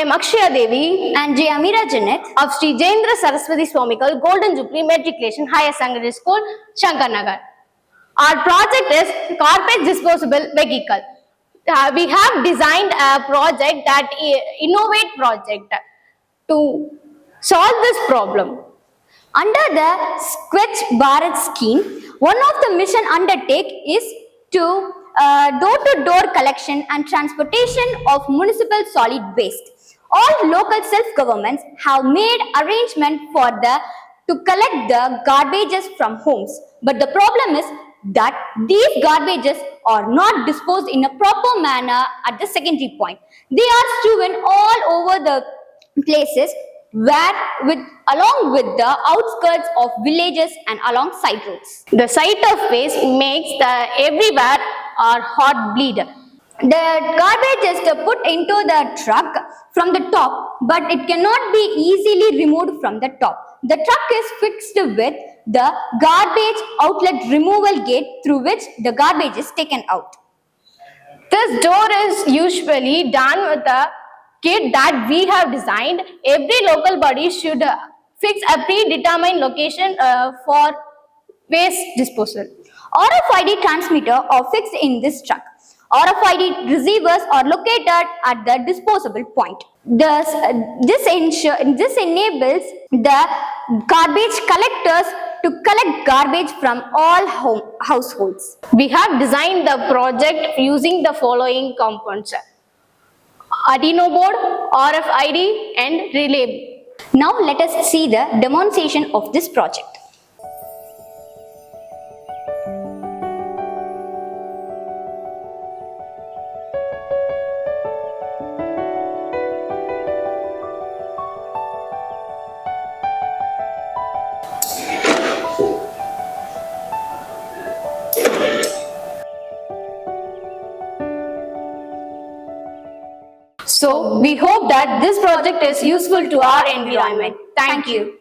am Akshaya Devi and J. Amira Janet of Sri Jendra Saraswati Swamikal Golden Jubilee Matriculation Higher Secondary School, Shankar. Our project is garbage disposable vehicle. We have designed a project that innovate project to solve this problem. Under the Swatch Bharath scheme. One of the mission undertake is to door-to-door collection and transportation of municipal solid waste. All local self-governments have made arrangement to collect the garbages from homes. But the problem is that these garbages are not disposed in a proper manner at the secondary point. They are strewn all over the places along with the outskirts of villages and along side roads. The sight of waste makes the everywhere our heart bleed. The garbage is put into the truck from the top, but it cannot be easily removed from the top. The truck is fixed with the garbage outlet removal gate through which the garbage is taken out. This door is usually done with a kit that we have designed. Every local body should fix a predetermined location for waste disposal. RFID transmitter are fixed in this truck. RFID receivers are located at the disposable point. This enables the garbage collectors to collect garbage from all households. We have designed the project using the following components: Arduino board, RFID and relay. Now let us see the demonstration of this project. So we hope that this project is useful to our environment. Thank you.